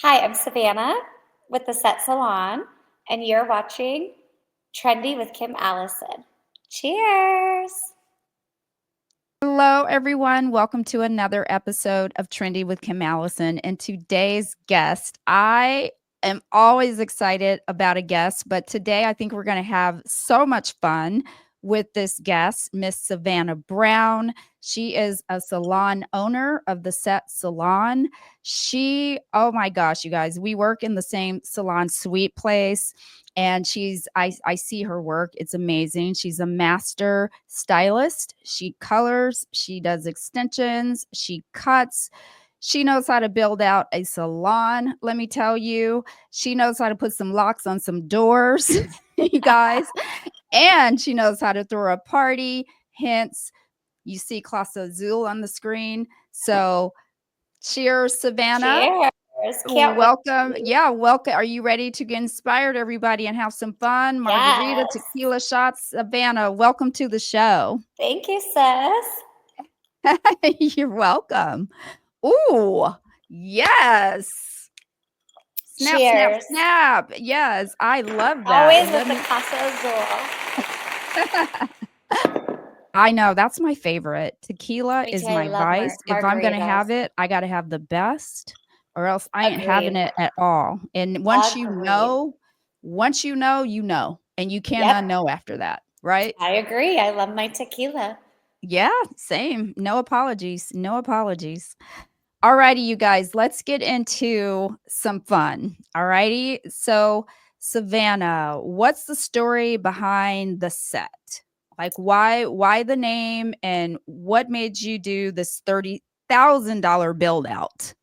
Hi, I'm Savannah with the Set Salon, and you're watching Trendy with Kim Allison. Cheers! Hello, everyone. Welcome to another episode of Trendy with Kim Allison. And today's guest, I am always excited about a guest, but today I think we're going to have so much fun with this guest, Miss Savannah Brown. She is a salon owner of the Set Salon. Oh my gosh, you guys, we work in the same salon suite place and I see her work. It's amazing. She's a master stylist. She colors, she does extensions, she cuts. She knows how to build out a salon, let me tell you. She knows how to put some locks on some doors, you guys. And she knows how to throw a party. Hence, you see Clase Azul on the screen. So, cheers, Savannah. Cheers! Can't Welcome. wait. Yeah, welcome. Are you ready to get inspired, everybody, and have some fun? Margarita, Yes. tequila shots. Savannah, welcome to the show. Thank you, sis. You're welcome. Ooh, yes. Snap, snap, Cheers. snap. Yes, I love that. Always And with let the me, Casa I know that's my favorite. Azul. Tequila Me too. is I my love vice. If I'm going to margaritas. have it, I got to have the best or else I ain't having Agreed. it at all. And Agreed. you know, and you can't Yep, unknow after that, right? I agree. I love my tequila. Yeah, same. No apologies. No apologies. Alrighty, you guys, let's get into some fun. Alrighty. So, Savannah, what's the story behind the set? Like why the name and what made you do this $30,000 build out?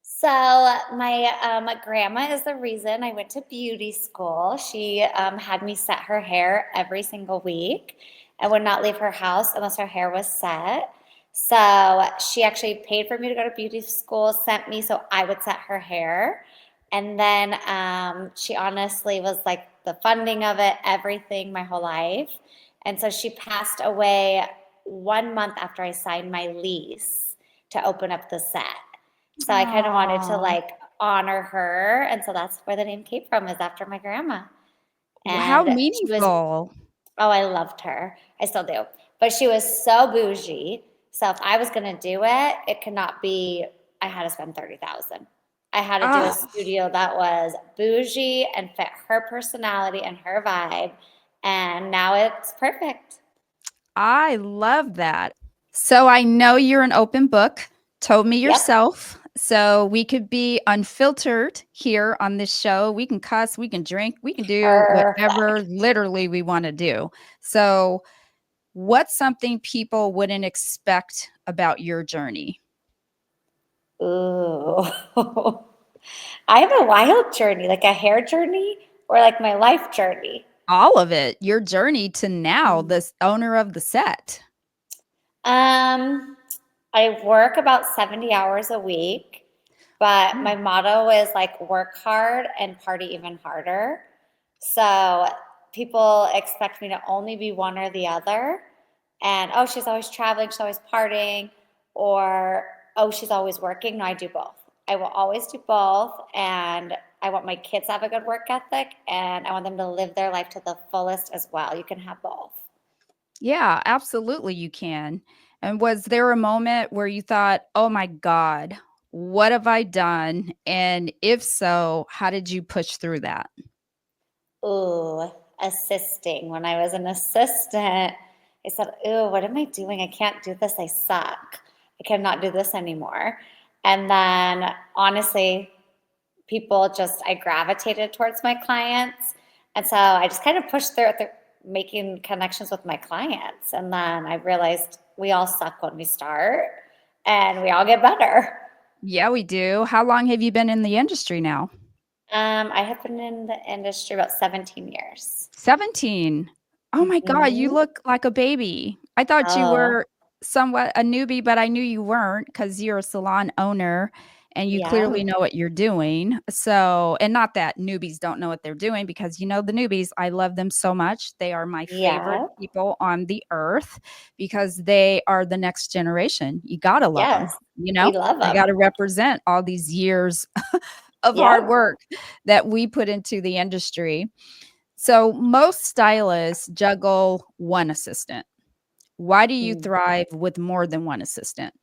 So my grandma is the reason I went to beauty school. She had me set her hair every single week. I would not leave her house unless her hair was set. So she actually paid for me to go to beauty school, sent me so I would set her hair. And then she honestly was like the funding of it, everything, my whole life. And so she passed away 1 month after I signed my lease to open up the set. So I kind of wanted to Oh, like honor her. And so that's where the name came from, is after my grandma. how And she was, meaningful. oh, I loved her. I still do. But she was so bougie. So if I was going to do it, it could not be, I had to spend 30,000. I had to do a Ah, studio that was bougie and fit her personality and her vibe. And now it's perfect. I love that. So I know you're an open book. Told me Yep. yourself. So we could be unfiltered here on this show. We can cuss, we can drink, we can do whatever Perfect. literally we want to do. So, what's something people wouldn't expect about your journey? Ooh. I have a wild journey, like a hair journey or like my life journey. All of it, your journey to now, this owner of the set. Um, I work about 70 hours a week, but my Mm. motto is like work hard and party even harder. So people expect me to only be one or the other. And oh, she's always traveling, she's always partying, or oh, she's always working. No, I do both. I will always do both. And I want my kids to have a good work ethic and I want them to live their life to the fullest as well. You can have both. Yeah, absolutely, you can. And was there a moment where you thought, oh my God, what have I done? And if so, how did you push through that? Ooh, assisting. When I was an assistant, I said, ooh, what am I doing? I can't do this. I suck. I cannot do this anymore. And then honestly, I gravitated towards my clients. And so I just kind of pushed through making connections with my clients. And then I realized we all suck when we start and we all get better. Yeah, we do. How long have you been in the industry now? I have been in the industry about 17 years. 17. Oh my God, you Hmm. look like a baby. I thought you Oh, were somewhat a newbie, but I knew you weren't because you're a salon owner and you yeah. clearly know what you're doing. So, and not that newbies don't know what they're doing because you know the newbies, I love them so much. They are my favorite Yeah. people on the earth because they are the next generation. You got to love them, Yes. you We know? love I got them. to represent all these years of hard Yep. work that we put into the industry. So most stylists juggle one assistant. Why do you Mm. thrive with more than one assistant?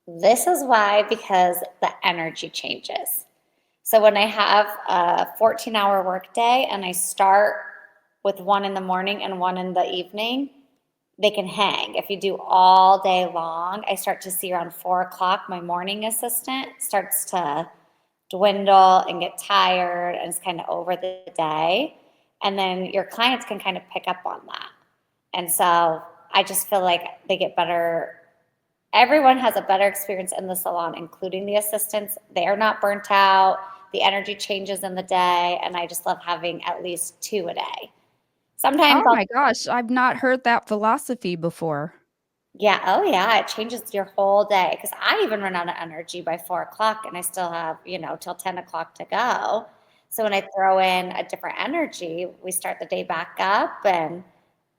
This is why, because the energy changes. So when I have a 14-hour workday and I start with one in the morning and one in the evening, they can hang. If you do all day long, I start to see around 4 o'clock, my morning assistant starts to dwindle and get tired and it's kind of over the day. And then your clients can kind of pick up on that. And so I just feel like they get better. Everyone has a better experience in the salon, including the assistants. They're not burnt out. The energy changes in the day. And I just love having at least two a day. Sometimes Oh I'll, my gosh, I've not heard that philosophy before. yeah, oh yeah, it changes your whole day. Because I even run out of energy by 4 o'clock and I still have, till 10 o'clock to go. So when I throw in a different energy, we start the day back up and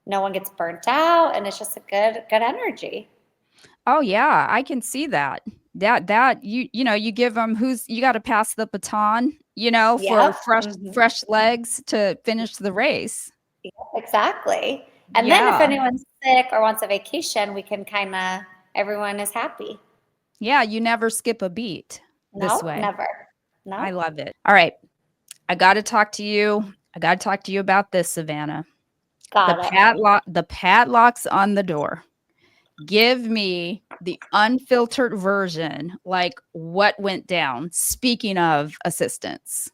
no one gets burnt out and it's just a good energy. Oh yeah, I can see that. That you give them who's you gotta pass the baton, for Yep. fresh legs to finish the race. Yep, exactly. And then if Yeah. anyone's sick or wants a vacation, we can everyone is happy. Yeah, you never skip a beat this No, way. never. I No, love it. All right, I gotta talk to you. I gotta talk to you about this, Savannah. got it. The padlocks on the door. Give me the unfiltered version, like what went down. Speaking of assistants.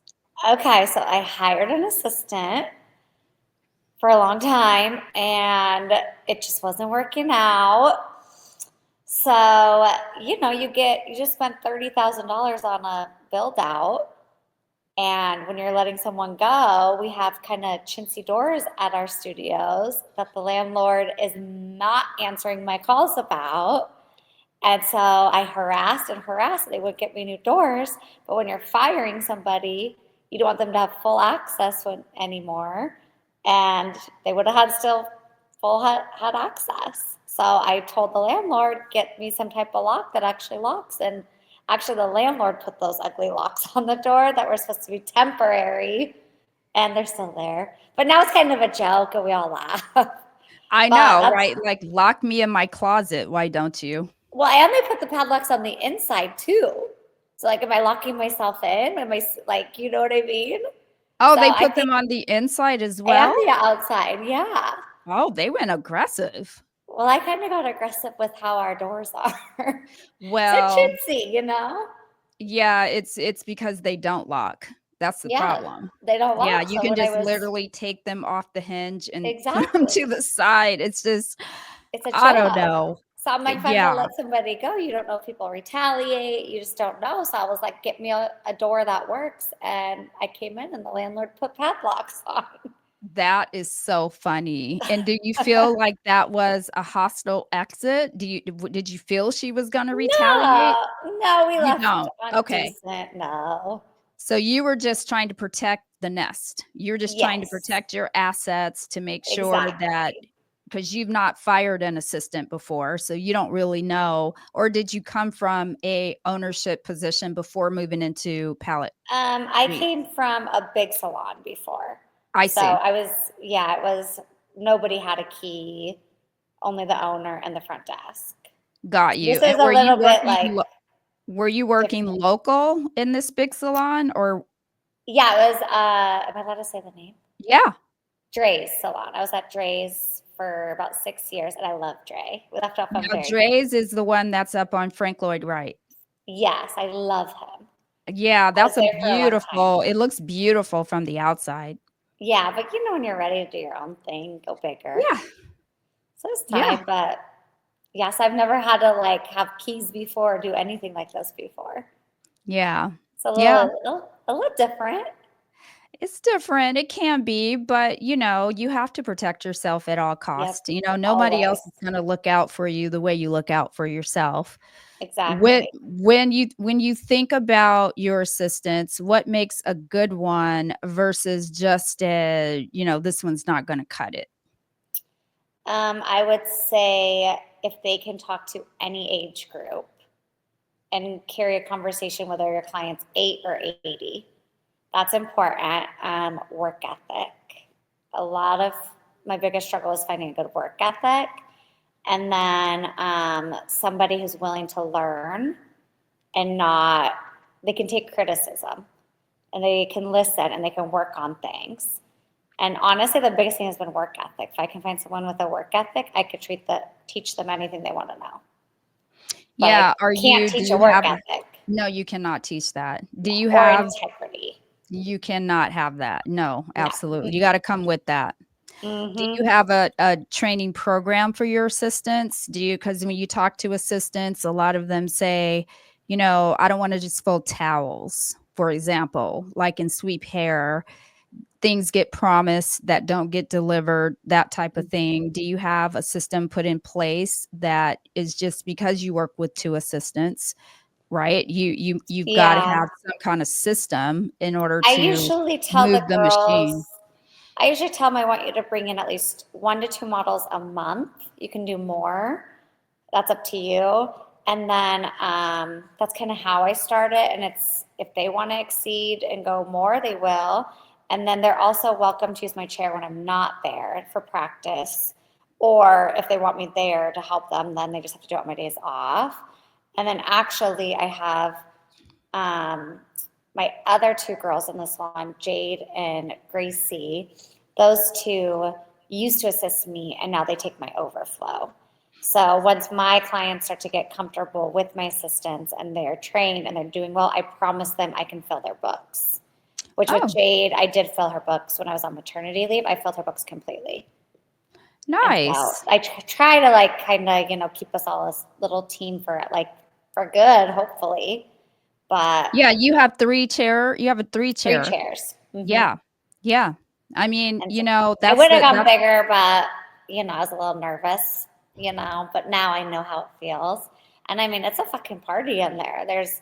Okay, so I hired an assistant for a long time and it just wasn't working out. So, you just spent $30,000 on a build out. And when you're letting someone go, we have kind of chintzy doors at our studios that the landlord is not answering my calls about. And so I harassed and harassed. They would get me new doors. But when you're firing somebody, you don't want them to have full access anymore. And they would have had still had access. So I told the landlord, get me some type of lock that actually locks. And actually, the landlord put those ugly locks on the door that were supposed to be temporary. And they're still there. But now it's kind of a joke and we all laugh. I But know, that's right? Like, lock me in my closet. Why don't you? Well, I only put the padlocks on the inside too. So like, am I locking myself in? Am I like, you know what I mean? Oh, So they I put them think, on the inside as and well? the outside, yeah. Oh, they went aggressive. Well, I kind of got aggressive with how our doors are. So Well, chintzy. yeah, it's because they don't lock. That's the Yeah, problem. they don't Yeah, lock. you So can when I just was literally take them off the hinge and put them to exactly, the side. It's just it's a I don't joke. know. So I'm like, if I'm gonna Yeah, let somebody go, you don't know if people retaliate. You just don't know. So I was like, get me a door that works. And I came in and the landlord put padlocks on. that is so funny. And do you feel like that was a hostile exit? Did you feel she was gonna retaliate? No, no, we You left don't. on Okay. decent. No. So you were just trying to protect the nest. You're just trying to Yes, protect your assets to make sure that exactly. because you've not fired an assistant before, so you don't really know. Or did you come from a ownership position before moving into palette I read? came from a big salon before. I So see. yeah, it was nobody had a key, only the owner and the front desk. Got you. This And is a little bit like were you working different. local in this big salon or Yeah, it was, am I allowed to say the name? yeah. Dre's salon. I was at Dre's for about 6 years and I love Dre. We left off on Now very good. Dre's is the one that's up on Frank Lloyd Wright. Yes, I love him. Yeah, I was that's a there for a long time. beautiful it looks beautiful from the outside. Yeah, but when you're ready to do your own thing, go bigger. Yeah, So it's yeah, time, but yes, I've never had to like have keys before or do anything like this before. yeah, It's a yeah. little different. It's different, it can be, but, you have to protect yourself at all Yep, costs, nobody else always. is gonna look out for you the way you look out for yourself. Exactly. When you think about your assistants, what makes a good one versus just this one's not gonna cut it? I would say if they can talk to any age group and carry a conversation whether your client's 8 or 80. That's important. Work ethic. A lot of my biggest struggle is finding a good work ethic. And then somebody who's willing to learn and not, they can take criticism and they can listen and they can work on things. And honestly, the biggest thing has been work ethic. If I can find someone with a work ethic, I could teach them anything they want to know. But Yeah, I can't do teach a you work have ethic. no, you cannot teach that. Do No, you or have integrity. you cannot have that. No, No. absolutely. You gotta come with that. Do you Mm-hmm. have a training program for your assistants? Do you, because when you talk to assistants, a lot of them say, I don't wanna just fold towels, for example, like in sweep hair, things get promised that don't get delivered, that type of thing. Do you have a system put in place that is just because you work with 2 assistants, right? You've gotta Yeah. have some kind of system in order I to usually tell the move the machine. girls, I usually tell them I want you to bring in at least 1 to 2 models a month. You can do more. That's up to you. And then that's kind of how I start it. And it's if they want to exceed and go more, they will. And then they're also welcome to use my chair when I'm not there for practice. Or if they want me there to help them, then they just have to do it on my days off. And then actually, I have my other 2 girls in the salon, Jade and Gracie. Those 2 used to assist me, and now they take my overflow. So once my clients start to get comfortable with my assistants and they're trained and they're doing well, I promise them I can fill their books. Which with Oh, Jade, I did fill her books when I was on maternity leave. I filled her books completely. And so nice. I try to like kind of, keep us all a little team for good, hopefully. But Yeah, you have a 3 3 chair. chairs. Yeah. Yeah. I mean, And so I that's would have gone that's bigger, but I was a little nervous, but now I know how it feels. And I mean, it's a fucking party in there. There's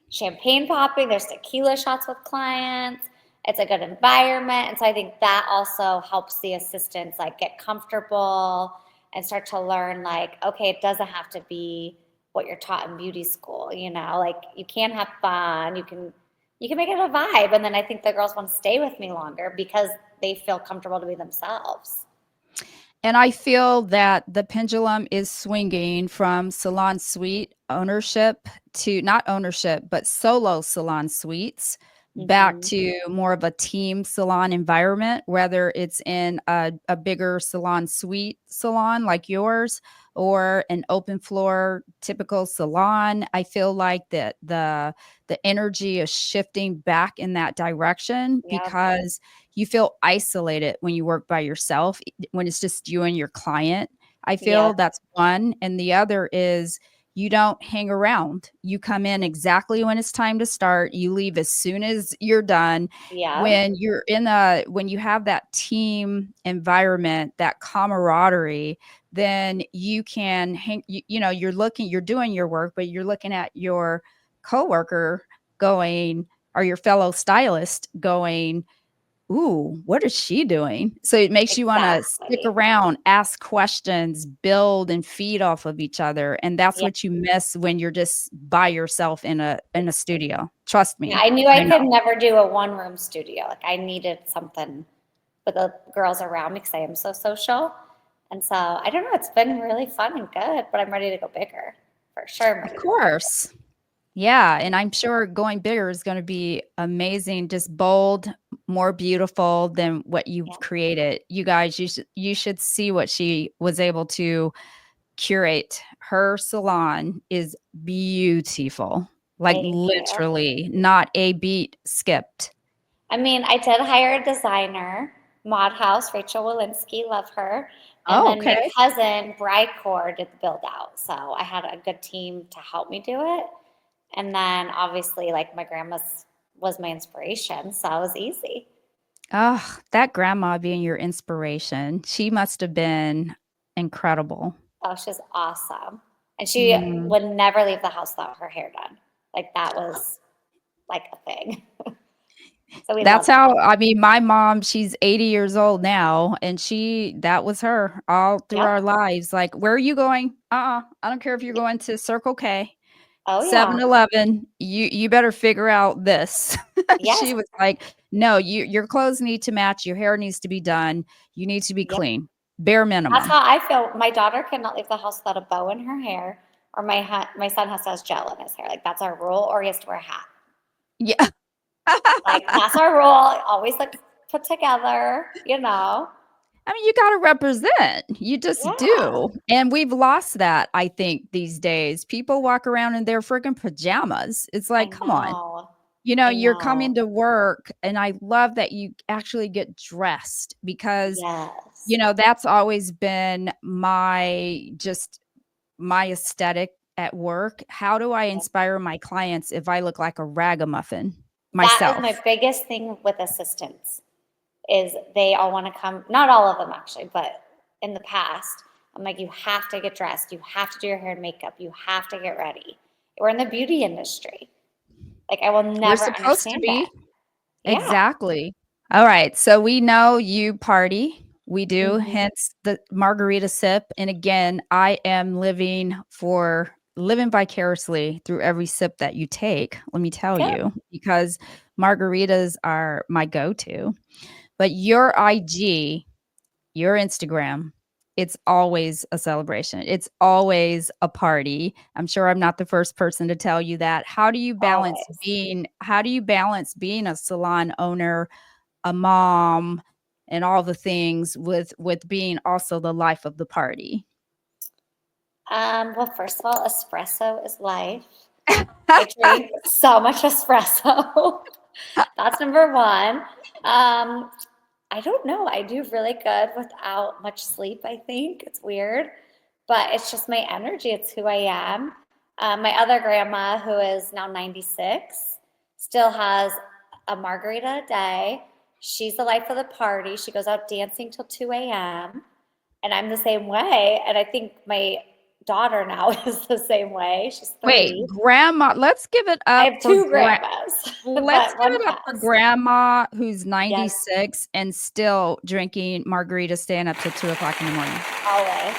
champagne popping, there's tequila shots with clients. It's a good environment. And so I think that also helps the assistants like get comfortable and start to learn like, okay, it doesn't have to be what you're taught in beauty school, like you can have fun, you can make it a vibe. And then I think the girls want to stay with me longer because they feel comfortable to be themselves. And I feel that the pendulum is swinging from salon suite ownership to not ownership, but solo salon suites back Mm-hmm. to more of a team salon environment, whether it's in a bigger salon suite salon like yours or an open floor typical salon. I feel like that the energy is shifting back in that direction Yep. because you feel isolated when you work by yourself, when it's just you and your client. I feel Yep. that's one. And the other is you don't hang around. You come in exactly when it's time to start. You leave as soon as you're done. Yep. When you have that team environment, that camaraderie, then you can you're doing your work, but you're looking at your coworker going, or your fellow stylist going, ooh, what is she doing? So it makes you want to stick Exactly. around, ask questions, build and feed off of each other. And that's Yep. what you miss when you're just by yourself in a studio. Trust Yeah, me. I knew I I know. could never do a one-room studio. Like I needed something with the girls around me because I am so social. And so I don't know, it's been really fun and good, but I'm ready to go bigger. For sure, I'm Of ready to go bigger. course. Yeah, and I'm sure going bigger is gonna be amazing, just bold, more beautiful than what Yeah. you've created. You guys, you should see what she was able to curate. Her salon is beautiful, like Thank you. literally not a beat skipped. I mean, I did hire a designer, Mod House, Rachel Walensky, love her. And Oh, then my okay. cousin, Brycor, did the build out. So I had a good team to help me do it. And then obviously, like my grandma's was my inspiration. So it was easy. Oh, that grandma being your inspiration, she must have been incredible. Oh, she's awesome. And she Mm. would never leave the house without her hair done. Like that was like a thing. So we That's loved how, that. I mean, my mom, she's 80 years old now, and that was her all through Yep. our lives. Like, "Where are you going?" I don't care if you're going to Circle K. Oh, yeah. 7-Eleven, you better figure out this. Yes. She was like, "No, your clothes need to match, your hair needs to be done, you need to be Yep. clean, bare That's minimum." how I feel. My daughter cannot leave the house without a bow in her hair, or my son has to have gel in his hair. Like, that's our rule, or he has to wear a hat. Yeah. Like, that's our rule. Always look put together, you know? I mean, you gotta represent, you just Yeah, do, and we've lost that, I think, these days. People walk around in their friggin' pajamas. It's I like, "Come on." know. You know, I you're know. coming to work, and I love that you actually get dressed because, Yes. that's always been my aesthetic at work. How do I Yep. inspire my clients if I look like a ragamuffin That is myself? my biggest thing with assistants is they all wanna come, not all of them actually, but in the past, I'm like, "You have to get dressed. You have to do your hair and makeup. You have to get ready." We're in the beauty industry. Like, I will We're never supposed to understand it. be. Yeah. Exactly. Alright, so we know you party. We do, Mhm. hence the margarita sip, and again, I am living vicariously through every sip that you take, let me tell Good. you, because margaritas are my go-to. But your IG, your Instagram, it's always a celebration. It's always a party. I'm sure I'm not the first person to tell you that. Always. How do you balance being a salon owner, a mom, and all the things with being also the life of the party? Well, first of all, espresso is life. I drink so much espresso. That's number one. I don't know. I do really good without much sleep, I think. It's weird, but it's just my energy. It's who I am. My other grandma, who is now 96, still has a margarita a day. She's the life of the party. She goes out dancing till 2 a.m. And I'm the same way. And I think my daughter now is the same way. She's Wait, 3. grandma, I have 2 grandmas, let's but give one it up for passed. grandma who's Yes, 96 and still drinking margaritas, staying up till 2 o'clock in the morning. always.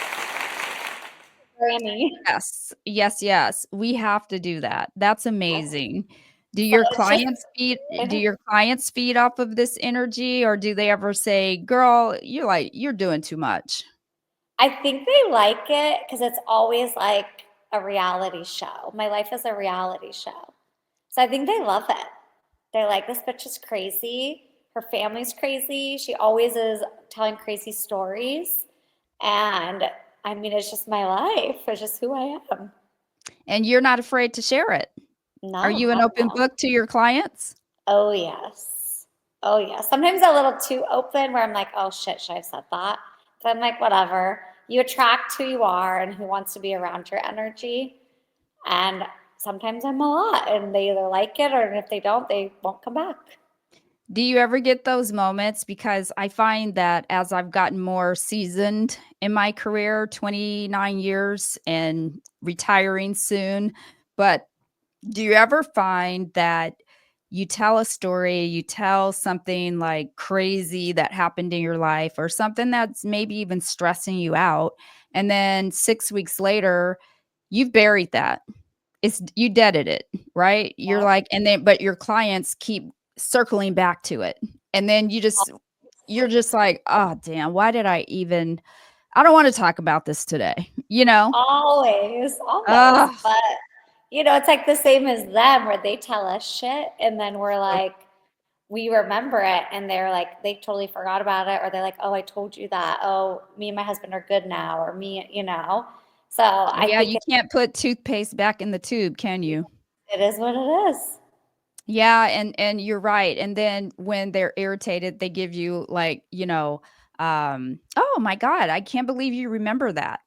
Granny. Yes. Yes, yes. We have to do that. That's Yes. amazing. So it's just Do it your clients feed off of this energy, or do they ever say, "Girl, you're doing too much?" I think they like it because it's always like a reality show. My life is a reality show. So I think they love it. They're like, "This bitch is crazy. Her family's crazy. She always is telling crazy stories." And I mean, it's just my life. It's just who I am. And you're not afraid to share it. Are No, you an heck open no. book to your clients? Oh, yes. Oh, yes. Sometimes a little too open where I'm like, oh shit, should I have said that? But I'm like, whatever. You attract who you are and who wants to be around your energy. And sometimes I'm a lot and they either like it or if they don't, they won't come back. Do you ever get those moments? Because I find that as I've gotten more seasoned in my career, 29 years and retiring soon, but do you ever find that you tell a story, you tell something like crazy that happened in your life or something that's maybe even stressing you out, and then 6 weeks later, you've buried that. You deaded it, right? You're Yep. like, and then but your clients keep circling back to it. And then you're just like, "Oh, damn, why did I don't wanna talk about this today," you know? Always, always. Ugh, But, it's like the same as them where they tell us shit and then we're like, we remember it and they're like, they totally forgot about it. Or they're like, oh, I told you that. Oh, me and my husband are good now. Or me. So I yeah, think you can't put toothpaste back in the tube, can you? it is what it is. Yeah, and you're right, and then when they're irritated, they give you, like, "Oh my god, I can't believe you remember that."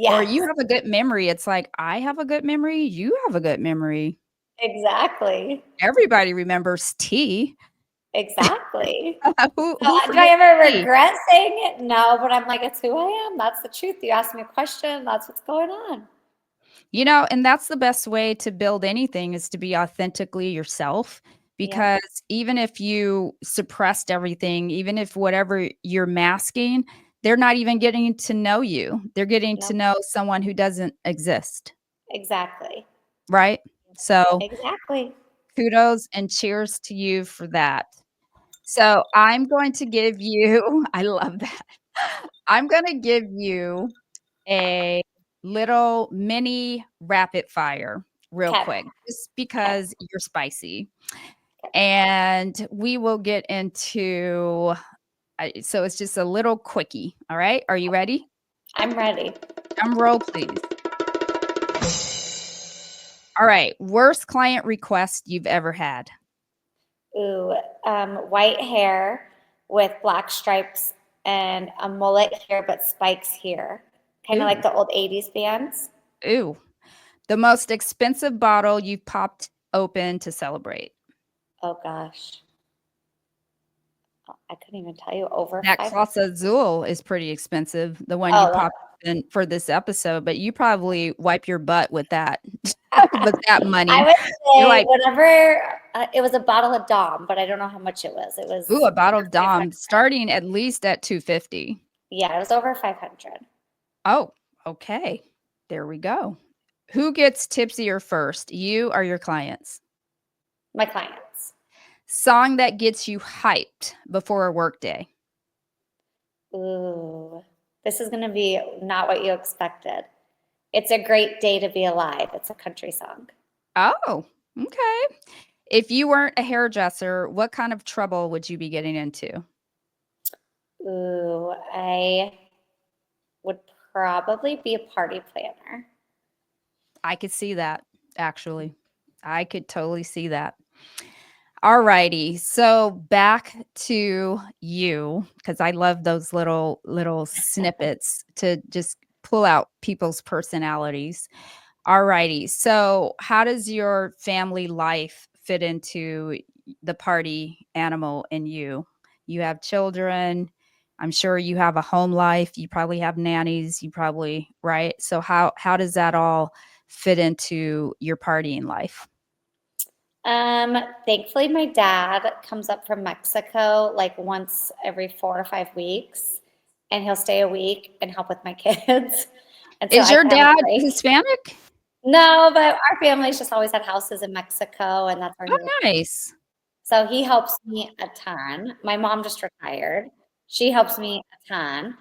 Or, "You Yes, have a good memory." It's like, "I have a good memory, you have a good memory." exactly. Everybody remembers tea. Exactly. So Who do I forgets ever tea? regret saying it? No, but I'm like, it's who I am. That's the truth. You asked me a question. That's what's going on. And that's the best way to build anything is to be authentically yourself, Yep. because even if you suppressed everything, even if whatever you're masking, they're not even getting to know you. They're getting to Nope. know someone who doesn't exist. Exactly. right? So Exactly. kudos and cheers to you for that. So I'm going to give you I love that. I'm gonna give you a little mini rapid fire real Okay. quick, just Okay. because you're spicy. Okay. And we will get into so it's just a little quickie, all right? Are you ready? I'm ready. Drum roll, please. All right, worst client request you've ever had? Ooh, white hair with black stripes and a mullet here, but spikes here. Kind of like Ooh, the old 80s bands. ooh. The most expensive bottle you've popped open to celebrate? Oh gosh. I couldn't even tell you over That 500. Clase Azul is pretty expensive, the one you Oh, popped in for this episode, but you probably wipe your butt with that with that I money. would You're say like, whatever, it was a bottle of Dom, but I don't know how much it was. It "Ooh, was a bottle over of 500. Dom starting at least at 250." Yeah, it was over 500. Oh, okay. There we go. Who gets tipsier first, you or your clients? My clients. Song that gets you hyped before a workday? Ooh, this is going to be not what you expected. It's a great day to be alive. It's a country song. Oh, okay. If you weren't a hairdresser, what kind of trouble would you be getting into? Ooh, I would probably be a party planner. I could see that, actually. I could totally see that. Alrighty, so back to you, because I love those little snippets to just pull out people's personalities. Alrighty, so how does your family life fit into the party animal in you? You have children. I'm sure you have a home life. You probably have nannies. You probably, right? So how does that all fit into your partying life? Thankfully, my dad comes up from Mexico like once every 4 or 5 weeks, and he'll stay a week and help with my kids. And so Is I your can have a dad break. Hispanic? No, but our family's just always had houses in Mexico, and that's where he Oh, was. nice. So he helps me a ton. My mom just retired. She helps me a ton.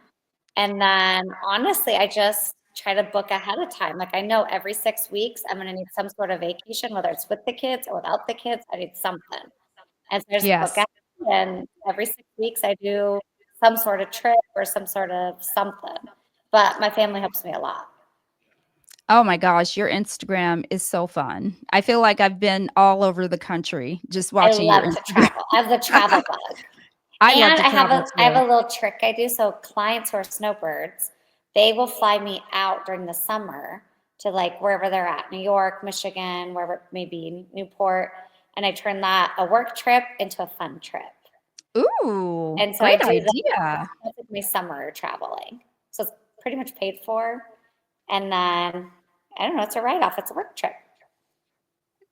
And then honestly, I just try to book ahead of time. Like I know every 6 weeks I'm gonna need some sort of vacation, whether it's with the kids or without the kids, I need something. And so I just book Yes. ahead, and every 6 weeks I do some sort of trip or some sort of something. But my family helps me a lot. Oh my gosh, your Instagram is so fun. I feel like I've been all over the country just I watching your love to Instagram. travel. I have the travel bug. I love And to I have travel I have too. a little trick I do. So clients who are snowbirds, they will fly me out during the summer to like wherever they're at, New York, Michigan, wherever it may be, Newport. And I turn that a work trip into a fun trip. Ooh, And so I great do that. idea. That's like my summer traveling. So it's pretty much paid for. And then I don't know, it's a write-off. It's a work trip.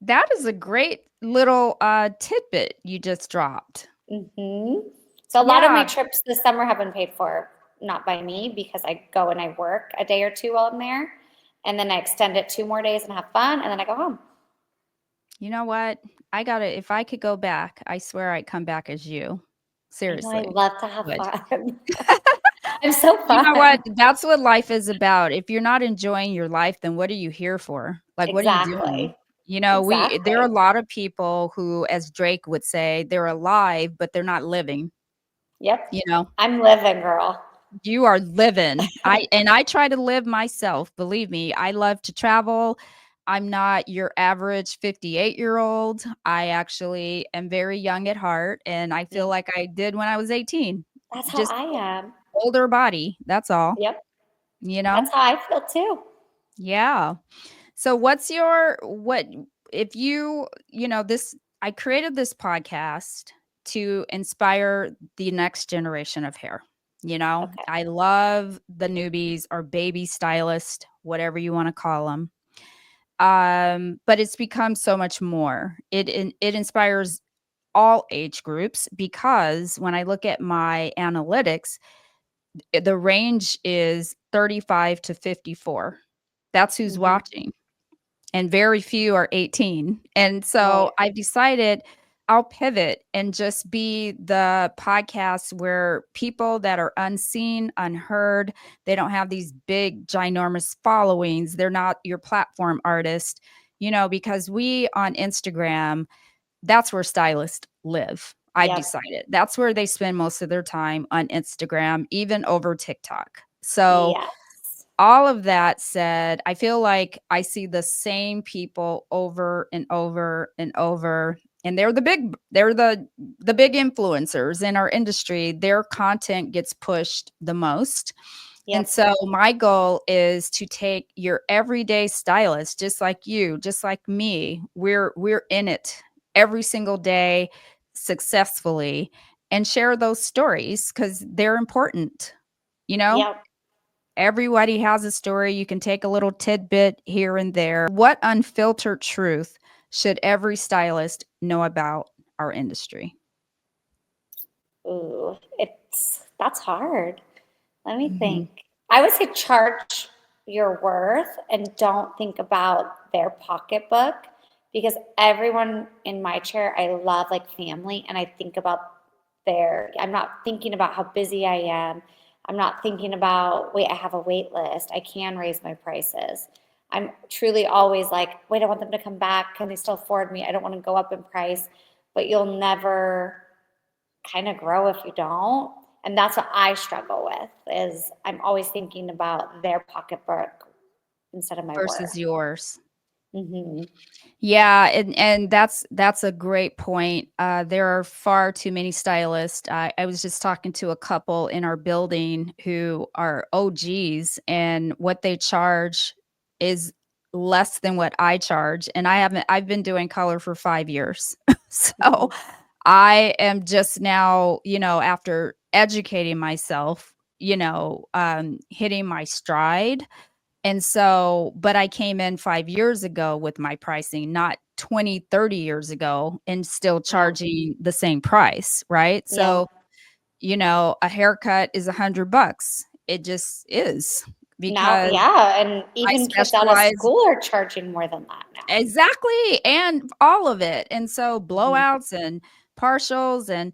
That is a great little tidbit you just dropped. So a lot of my Yeah, trips this summer have been paid for, not by me, because I go and I work a day or two while I'm there, and then I extend it 2 more days and have fun, and then I go home. you know what? I gotta if I could go back, I swear I'd come back as you. I know I Seriously. love to have Would. fun. I'm so You know fun. what? That's what life is about. If you're not enjoying your life, then what are you here for? Like, what are you doing? Exactly. You know, there are a Exactly. lot of people who, as Drake would say, they're alive, but they're not living, Yep. you know? I'm living, girl. You are living. I try to live myself, believe me. I love to travel. I'm not your average 58-year-old. I actually am very young at heart, and I feel Yeah. like I did when I was 18. That's how Just I am. older body, that's all, Yep. you know? That's how I feel too. Yeah. So what's your what if you know this I created this podcast to inspire the next generation of hair. You know, Okay. I love the newbies or baby stylist, whatever you want to call them. But it's become so much more. It inspires all age groups because when I look at my analytics, the range is 35 to 54. That's who's Hmm. watching. and very few are 18. And so Right. I've decided I'll pivot and just be the podcast where people that are unseen, unheard, they don't have these big, ginormous followings. They're not your platform artist, because we on Instagram, that's where stylists live. I've Yep. decided that's where they spend most of their time on Instagram, even over TikTok. So, Yes. all of that said, I feel like I see the same people over and over and over, and they're the big influencers in our industry. Their content gets pushed the most. And Yep. so my goal is to take your everyday stylist, just like you, just like me. We're in it every single day successfully, and share those stories cuz they're important. You know, Yep. Everybody has a story. You can take a little tidbit here and there. What unfiltered truth should every stylist know about our industry? Ooh, that's hard. Let me Mhm. think. I would say charge your worth and don't think about their pocketbook because everyone in my chair, I love like family and I think about I'm not thinking about how busy I am. I'm not thinking about, wait, I have a wait list. I can raise my prices. I'm truly always like, wait, I want them to come back. Can they still afford me? I don't want to go up in price, but you'll never kind of grow if you don't. And that's what I struggle with is I'm always thinking about their pocketbook instead of my Versus worth. yours. Hmm. Yeah, and that's a great point. There are far too many stylists. I was just talking to a couple in our building who are OGs, and what they charge is less than what I charge. And I've been doing color for 5 years, so Hmm. I am just now, after educating myself, hitting my stride. And so, but I came in 5 years ago with my pricing, not 20, 30 years ago, and still Yeah. charging the same price, right? Yeah. So, a haircut is $100. It just is, Now, because yeah. And I even kids out of specialize. school are charging more than that now. Exactly, and all of it, and so Hmm. blowouts and partials, and,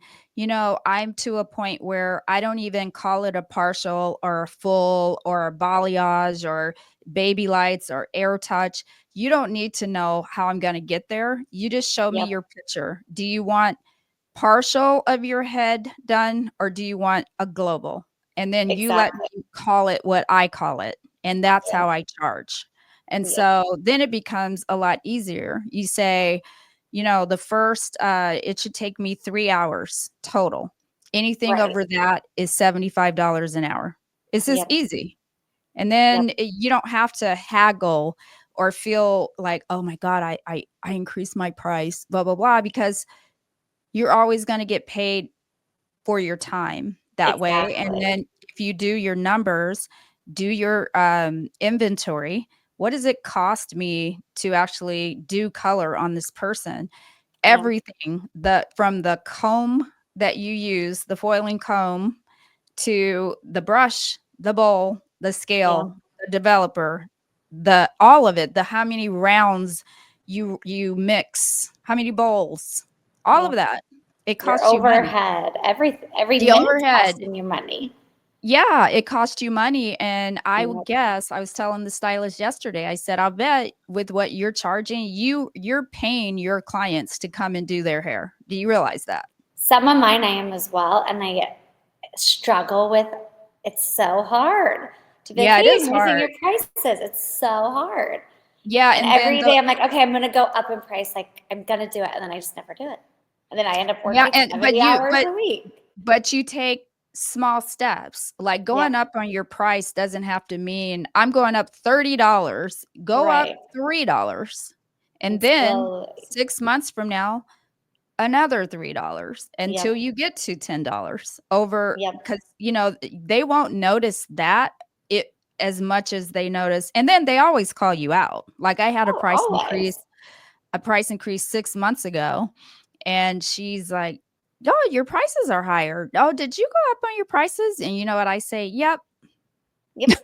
I'm to a point where I don't even call it a partial or a full or a balayage or baby lights or air touch. You don't need to know how I'm gonna get there. You just show me Yep. your picture. Do you want partial of your head done, or do you want a global? And then you let Exactly. me call it what I call it, and that's Yep. how I charge. And Yep. so then it becomes a lot easier. You say, the first, it should take me 3 hours total. Anything Right. over that is $75 an hour. It's just Yep. easy. And Yep. then you don't have to haggle or feel like, oh my God, I increased my price, blah, blah, blah, because you're always going to get paid for your time that way. And Exactly. then if you do your numbers, do your inventory, what does it cost me to actually do color on this person? Yep. Everything, from the comb that you use, the foiling comb, to the brush, the bowl, the Yep. scale, the developer, the all of it, the how many rounds you mix, how many bowls, all of Yep. that. It Your costs you money. overhead. Every The minute's overhead. costing you money. Yeah, it costs you money, and I would Yep. guess I was telling the stylist yesterday, I said, "I'll bet with what you're charging, you're paying your clients to come and do their hair." Do you realize that? Some of mine I am as well, and I struggle with it's so hard to be like, Yeah, hey, it is I'm raising hard. your prices. It's so hard. Yeah, And and then every day I'm like, okay, I'm gonna go up in price, like I'm gonna do it, and then I just never do it. And then I end up yeah, working and 70 hours a week. but you take small steps. Like, Yep. going up on your price doesn't have to mean I'm going up $30. Go up Right. $3. And And then slowly. 6 months from now, another $3 until Yep. you get to $10 over, Yep. because they won't notice that it as much as they notice, and then they always call you out. Like, I had Oh, always. a price increase 6 months ago, and she's like, "Oh, your prices are higher. Oh, did you go up on your prices?" And you know what I say? "Yep." Yep.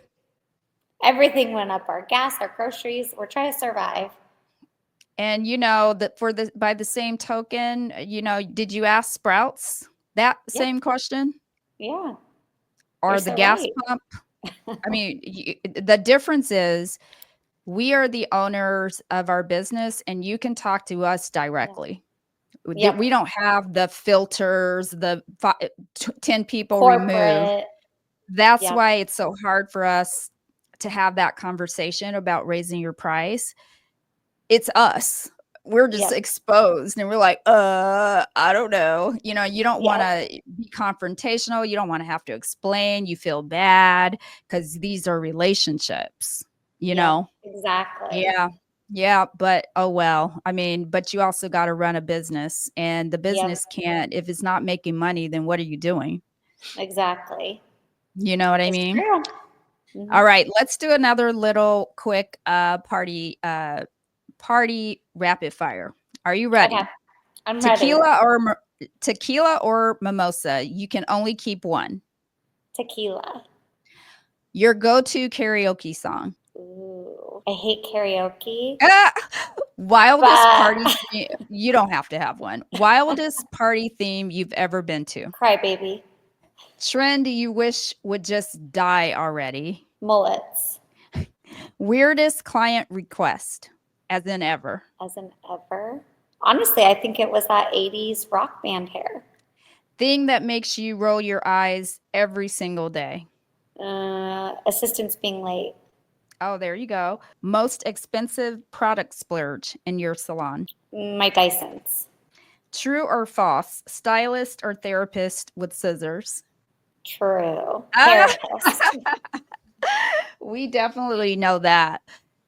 Everything went up. Our gas, our groceries. We're trying to survive. And that by the same token, did you ask Sprouts that Yep. same question? Yeah. You're Or the so gas right. pump? I mean, the difference is we are the owners of our business and you can talk to us Yeah. directly. We Yep. don't have the filters, 10 people removed. Corporate. That's Yep. why it's so hard for us to have that conversation about raising your price. It's us. We're just Yep. exposed and we're like, I don't know. You don't want Yep. to be confrontational. You don't want to have to explain. You feel bad because these are relationships, you Yep. know? Exactly. Yeah. Yeah. But oh well. I mean, but you also got to run a business and the Yep. business can't, if it's not making money, then what are you doing? Exactly. You know what I It's mean? true. Hmm. All right, let's do another little quick party rapid fire. Are you Okay. ready? I'm ready. Tequila or mimosa? You can only keep one. Tequila. Your go-to karaoke song. Ooh. I hate karaoke, Ah! Wildest but party you don't have to have one. Wildest party theme you've ever been to. crybaby. Trend you wish would just die already. Mullets. Weirdest client request, as in ever. As in ever. Honestly, I think it was that 80s rock band hair. Thing that makes you roll your eyes every single day. Assistants being late. Oh, there you go. Most expensive product splurge in your salon. My Dysons. True or false? Stylist or therapist with scissors? True. Ah, Therapist. we definitely know that.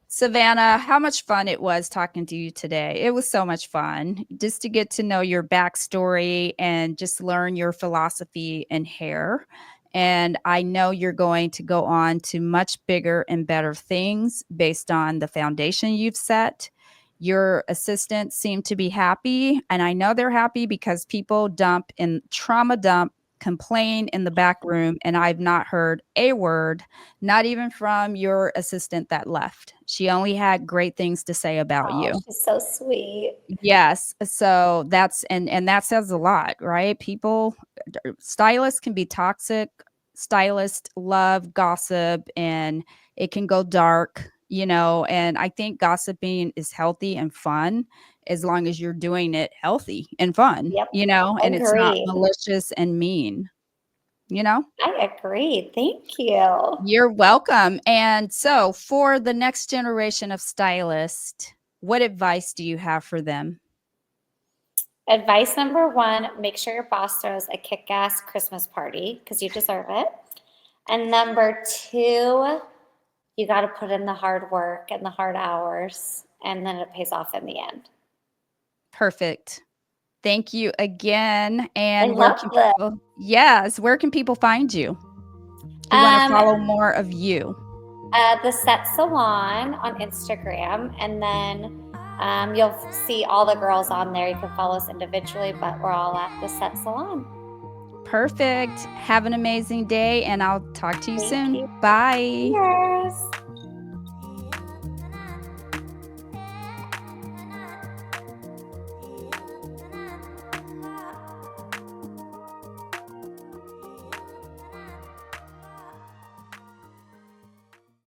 Savannah, how much fun it was talking to you today. It was so much fun just to get to know your backstory and just learn your philosophy in hair. And I know you're going to go on to much bigger and better things based on the foundation you've set. Your assistants seem to be happy. And I know they're happy because people dump and trauma dump, complain in the back room. And I've not heard a word, not even from your assistant that left. She only had great things to say about Oh, you. she's so sweet. Yes. So that's and that says a lot, right? People stylists can be toxic. Stylists love gossip and it can go dark, and I think gossiping is healthy and fun as long as you're doing it healthy and fun, Yep. and it's not Agreed. malicious and mean, you know? I agree. Thank you. You're welcome. And so, for the next generation of stylists, what advice do you have for them? Advice number one, make sure your boss throws a kick-ass Christmas party because you deserve it. And number two, you got to put in the hard work and the hard hours, and then it pays off in the end. Perfect. Thank you again. I And love this. where can people find you? Who want to Um, follow more of you? the Set Salon on Instagram, and then you'll see all the girls on there. You can follow us individually, but we're all at the Set Salon. Perfect. Have an amazing day, and I'll talk to you Thank soon. you. Bye. Cheers.